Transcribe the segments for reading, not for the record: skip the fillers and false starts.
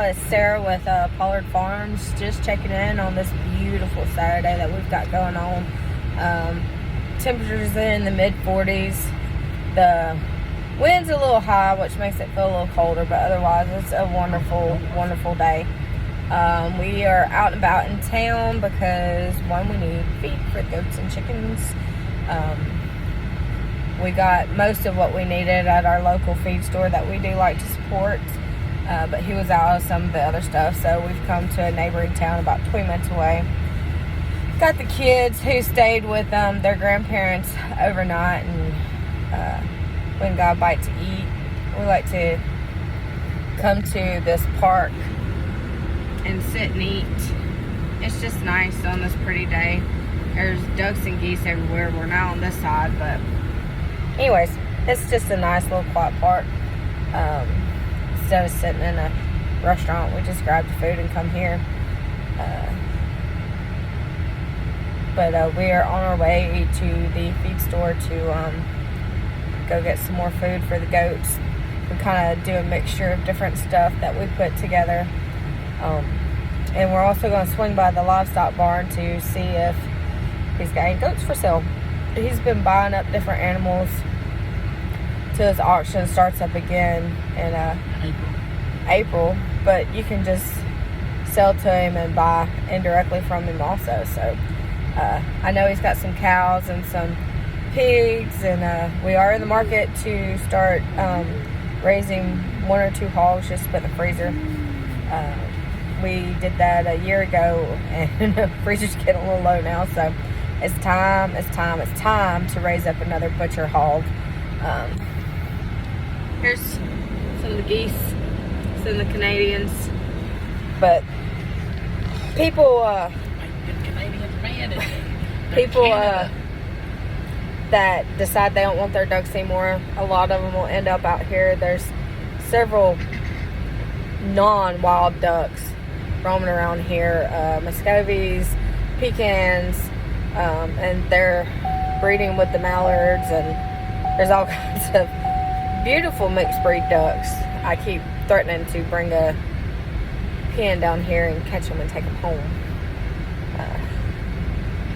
it's Sarah with Pollard Farms, just checking in on this beautiful Saturday that we've got going on. Temperatures in the mid-40s. The wind's a little high, which makes it feel a little colder, but otherwise it's a wonderful, wonderful day. We are out and about in town because, one, we need feed for goats and chickens. We got most of what we needed at our local feed store that we do like to support, but he was out of some of the other stuff, so we've come to a neighboring town about 20 minutes away. Got the kids who stayed with their grandparents overnight, and went and got a bite to eat. We like to come to this park and sit and eat. It's just nice on this pretty day. There's ducks and geese everywhere. We're not on this side, but anyways, it's just a nice little quiet park. Instead of sitting in a restaurant, we just grab the food and come here. But we are on our way to the feed store to go get some more food for the goats. We kind of do a mixture of different stuff that we put together. And we're also going to swing by the livestock barn to see if he's got any goats for sale. He's been buying up different animals till his auction starts up again in April. But you can just sell to him and buy indirectly from him also. So I know he's got some cows and some pigs, and we are in the market to start raising 1 or 2 hogs just to put in the freezer. We did that a year ago, and the freezer's getting a little low now, so it's time to raise up another butcher hog. Here's some of the geese, some of the Canadians. But people that decide they don't want their ducks anymore, a lot of them will end up out here. There's several non-wild ducks roaming around here, Muscovies, pecans, and they're breeding with the mallards, and there's all kinds of beautiful mixed breed ducks. I keep threatening to bring a pen down here and catch them and take them home,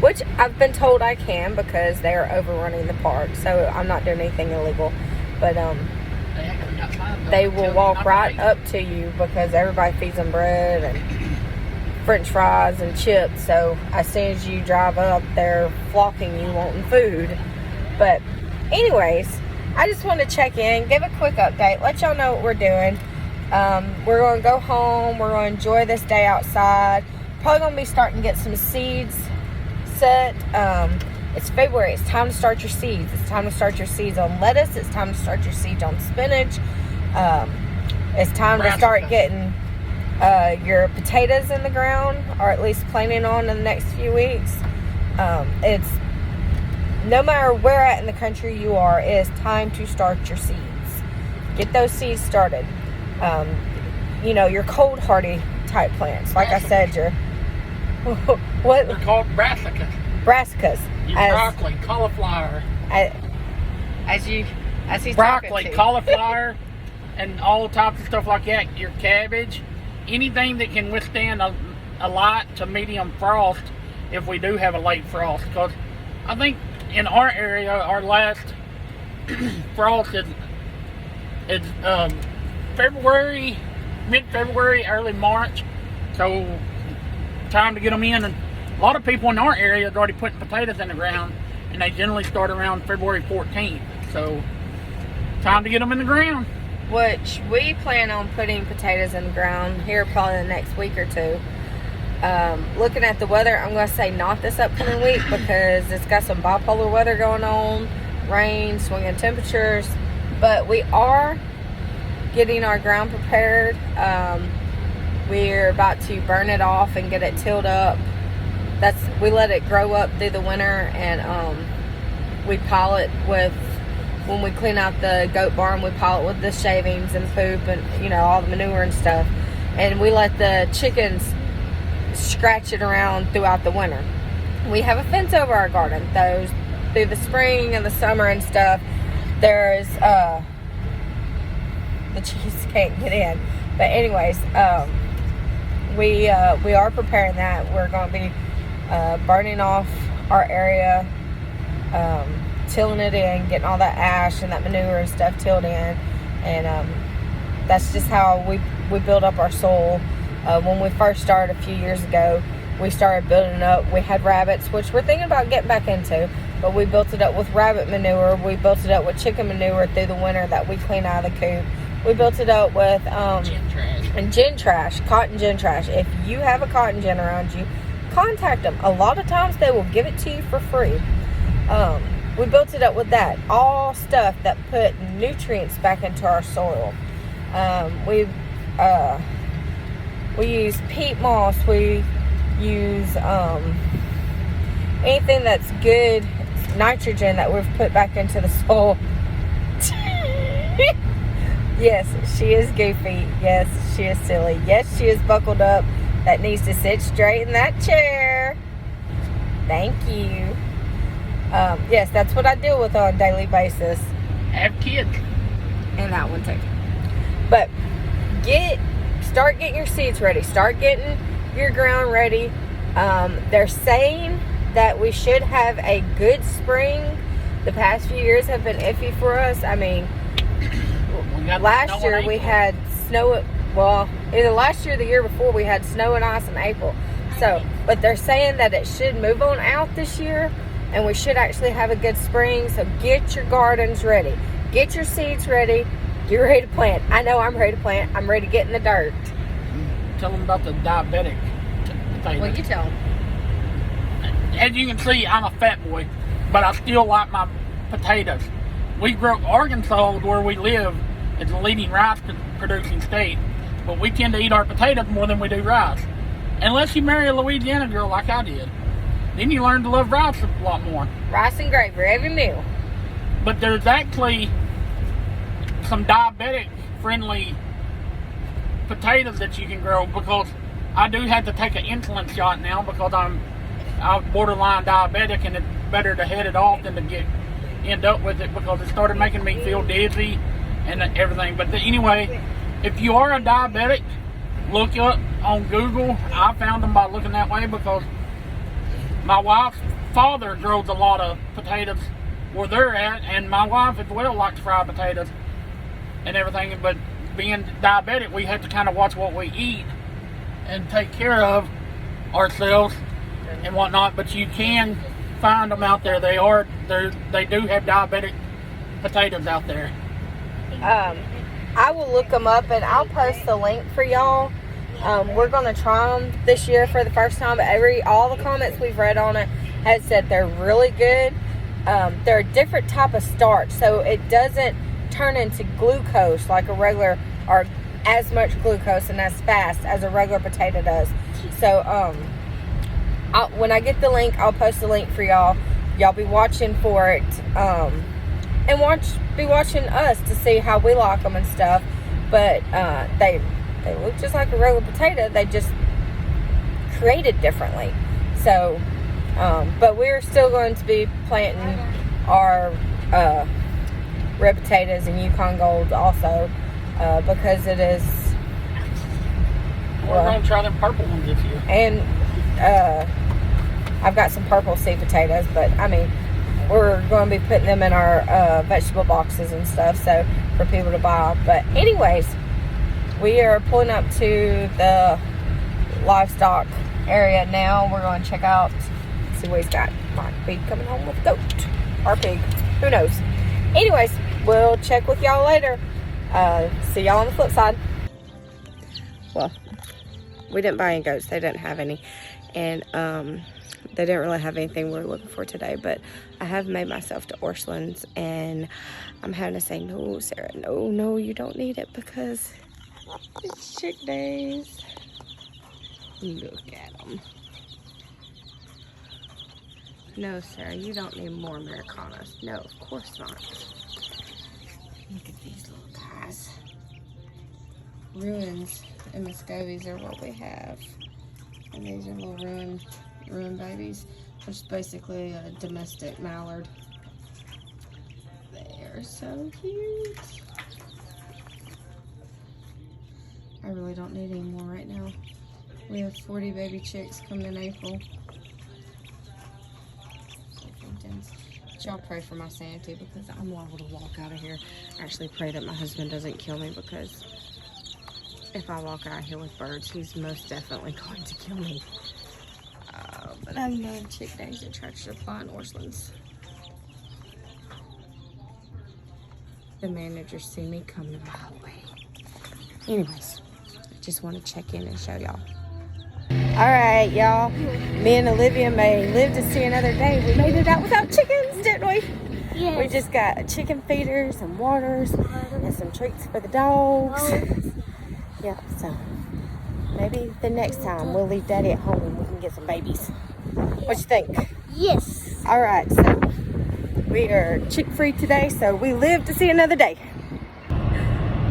which I've been told I can because they are overrunning the park, so I'm not doing anything illegal. But they will walk right up to you because everybody feeds them bread and french fries and chips, so as soon as you drive up, they're flocking you wanting food. But anyways, I just want to check in, give a quick update, let y'all know what we're doing. We're going to go home, we're going to enjoy this day outside. Probably going to be starting to get some seeds set. It's February. It's time to start your seeds. It's time to start your seeds on lettuce. It's time to start your seeds on spinach. It's time to start getting your potatoes in the ground, or at least planting on in the next few weeks. It's no matter where at in the country you are, it is time to start your seeds. Get those seeds started. Your cold hardy type plants. Like I said, your what? They're called brassicas. Brassicas. Your broccoli, cauliflower. As he's broccoli, talking to. cauliflower, and all types of stuff like that. Your cabbage, anything that can withstand a light to medium frost. If we do have a late frost, because I think in our area, our last frost is February, mid-February, early March. So time to get them in. And a lot of people in our area have already put potatoes in the ground, and they generally start around February 14th. So time to get them in the ground. Which we plan on putting potatoes in the ground here probably the next week or two. Looking at the weather, I'm going to say not this upcoming week because it's got some bipolar weather going on, rain, swinging temperatures, but we are getting our ground prepared. We're about to burn it off and get it tilled up. We let it grow up through the winter, and we pile it with, when we clean out the goat barn, we pile it with the shavings and poop and all the manure and stuff, and we let the chickens scratch it around throughout the winter. We have a fence over our garden. Those through the spring and the summer and stuff, there's the chickens can't get in. But anyways, we are preparing that. We're going to be burning off our area, tilling it in, getting all that ash and that manure and stuff tilled in, and that's just how we build up our soil. When we first started a few years ago, we started building it up. We had rabbits, which we're thinking about getting back into, but we built it up with rabbit manure. We built it up with chicken manure through the winter that we clean out of the coop. We built it up with gin trash, cotton gin trash. If you have a cotton gin around you, contact them. A lot of times they will give it to you for free. We built it up with that. All stuff that put nutrients back into our soil. We use peat moss. We use anything that's good nitrogen that we've put back into the soil. Yes, she is goofy. Yes, she is silly. Yes, she is buckled up. That needs to sit straight in that chair. Thank you. Yes, that's what I deal with on a daily basis. Have kids. And that one too. But start getting your seeds ready. Start getting your ground ready. They're saying that we should have a good spring. The past few years have been iffy for us. I mean, last year we had snow. Well, either last year or the year before, we had snow and ice in April. So, but they're saying that it should move on out this year, and we should actually have a good spring. So get your gardens ready. Get your seeds ready. Get ready to plant. I know I'm ready to plant. I'm ready to get in the dirt. Tell them about the diabetic potato. Well, you tell them. As you can see, I'm a fat boy, but I still like my potatoes. We grow Arkansas, where we live, is the leading rice producing state, but we tend to eat our potatoes more than we do rice. Unless you marry a Louisiana girl like I did. Then you learn to love rice a lot more. Rice and gravy, every meal. But there's actually some diabetic friendly potatoes that you can grow, because I do have to take an insulin shot now because I'm borderline diabetic, and it's better to head it off than to end up with it, because it started making me feel dizzy and everything. But anyway, if you are a diabetic, look up on Google. I found them by looking that way because my wife's father grows a lot of potatoes where they're at, and my wife as well likes fried potatoes and everything. But being diabetic, we have to kind of watch what we eat and take care of ourselves and whatnot. But you can find them out there. They do have diabetic potatoes out there. I will look them up and I'll post the link for y'all. We're going to try them this year for the first time, but all the comments we've read on it has said they're really good. They're a different type of starch, so it doesn't turn into glucose like a regular, or as much glucose and as fast as a regular potato does. So when I get the link, I'll post the link for y'all. Y'all be watching for it, and be watching us to see how we like them and stuff. But they look just like a regular potato. They just created differently. So, but we're still going to be planting our red potatoes and Yukon Golds also, because it is. We're going to try them purple ones this year. And I've got some purple seed potatoes, but I mean, we're going to be putting them in our vegetable boxes and stuff, so for people to buy. But anyways, we are pulling up to the livestock area now. We're going to check out, see what he's got. Might be coming home with a goat or pig. Who knows? Anyways, we'll check with y'all later. See y'all on the flip side. Well, we didn't buy any goats. They didn't have any. And they didn't really have anything we were looking for today. But I have made myself to Orscheln's. And I'm having to say, no, Sarah, no, you don't need it, because it's chick days. Look at them. No, Sarah, you don't need more Americanas. No, of course not. Look at these little guys. Ruins and Muscovies are what we have. And these are little ruin babies, which is basically a domestic mallard. They are so cute. I really don't need any more right now. We have 40 baby chicks coming in April. Y'all pray for my sanity because I'm liable to walk out of here. I actually pray that my husband doesn't kill me because if I walk out here with birds, he's most definitely going to kill me. But I'm doing chick days at Tractor Supply in Orchlands. The managers see me coming my way. Anyways, I just want to check in and show y'all. Alright, y'all. Me and Olivia may live to see another day. We made it out without chickens, didn't we? Yes. We just got chicken feeders and waters and some treats for the dogs. Yeah, so maybe the next time we'll leave Daddy at home and we can get some babies. What you think? Yes. Alright, so we are chick free today, so we live to see another day.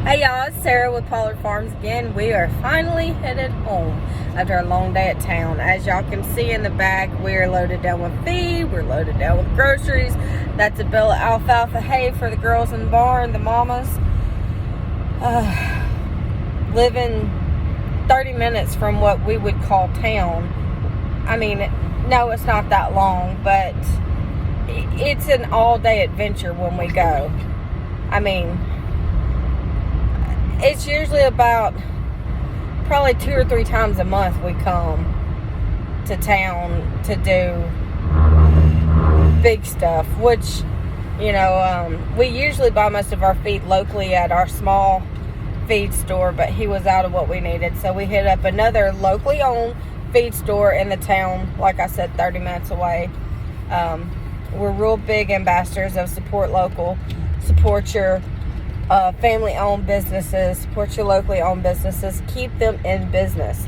Hey y'all, it's Sarah with Pollard Farms again. We are finally headed home after a long day at town. As y'all can see in the back, we're loaded down with feed, we're loaded down with groceries. That's a bale of alfalfa hay for the girls in the barn, the mamas. Living 30 minutes from what we would call town. I mean, no, it's not that long, but it's an all-day adventure when we go. I mean, it's usually about probably 2 or 3 times a month we come to town to do big stuff, which, you know, we usually buy most of our feed locally at our small feed store, but he was out of what we needed, so we hit up another locally owned feed store in the town, like I said, 30 minutes away. We're real big ambassadors of support local, support your family-owned businesses, support your locally owned businesses, keep them in business.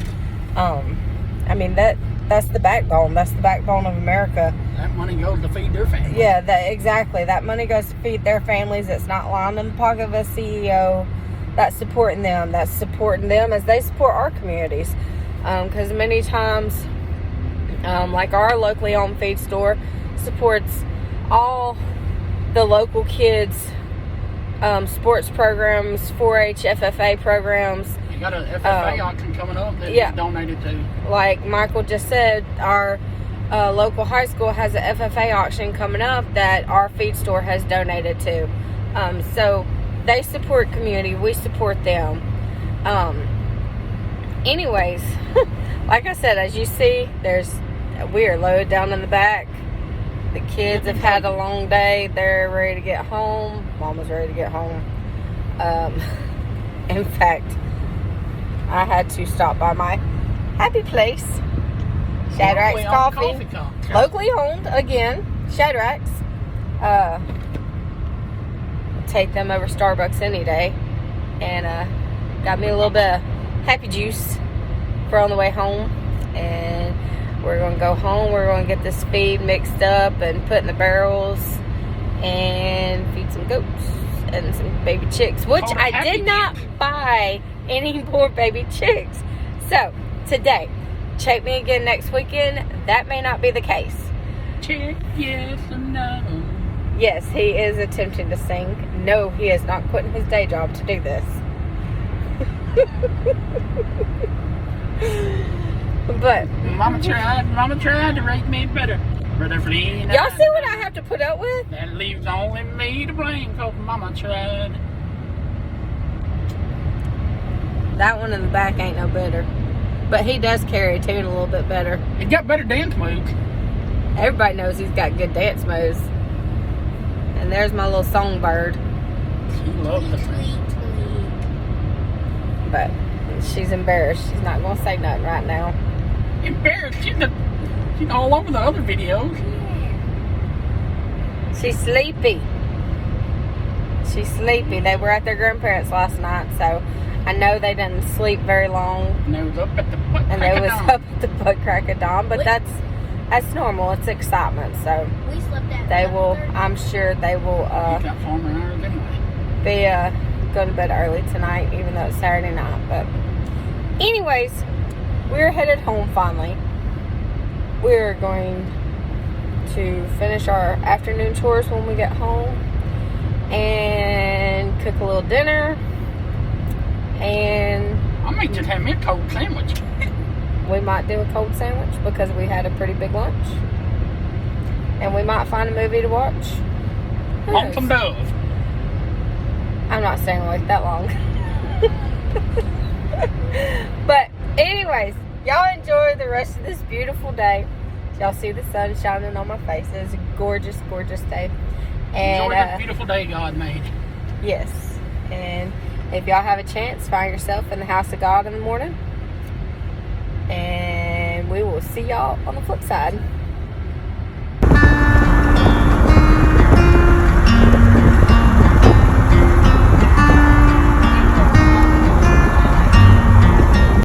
I mean, that's the backbone. That's the backbone of America. That money goes to feed their families. Yeah, exactly. That money goes to feed their families. It's not lying in the pocket of a CEO. That's supporting them. That's supporting them as they support our communities. Because many times, like our locally owned feed store supports all the local kids' sports programs, 4-H, FFA programs. You got an FFA auction coming up that is donated to. Like Michael just said, our local high school has an FFA auction coming up that our feed store has donated to. So they support community. We support them. Anyways, like I said, as you see, we are loaded down in the back. The kids have had a long day. They're ready to get home. Mama's ready to get home. In fact, I had to stop by my happy place, Shadrack's Coffee. Locally owned, again, Shadrack's. Take them over Starbucks any day. And got me a little bit of happy juice for on the way home. And we're going to go home. We're going to get this feed mixed up and put in the barrels and feed some goats and some baby chicks, which I did not buy any more baby chicks. So, today, check me again next weekend. That may not be the case. Check yes or no. Yes, he is attempting to sing. No, he is not quitting his day job to do this. But Mama tried to rate me better. Y'all see what I have to put up with? That leaves only me to blame because Mama tried. That one in the back ain't no better. But he does carry a tune a little bit better. He's got better dance moves. Everybody knows he's got good dance moves. And there's my little songbird. She loves the sing. But she's embarrassed. She's not going to say nothing right now. Embarrassed? She's all over the other videos. She's sleepy. She's sleepy. They were at their grandparents' last night, so I know they didn't sleep very long. And they was up at the butt crack of dawn. And they was up at the butt crack of dawn, but that's normal. It's excitement, so We slept at they will. I'm sure they will. You got farmer hours anyway. Be go to bed early tonight, even though it's Saturday night. But anyways, we're headed home finally. We're going to finish our afternoon chores when we get home and cook a little dinner. And I may just have me a cold sandwich. we might do a cold sandwich because we had a pretty big lunch. And we might find a movie to watch. Lonesome Dove. I'm not staying awake that long. But anyways, y'all enjoy the rest of this beautiful day. Y'all see the sun shining on my face. It's a gorgeous, gorgeous day. And enjoy this beautiful day God made. Yes. And if y'all have a chance, find yourself in the house of God in the morning. And we will see y'all on the flip side.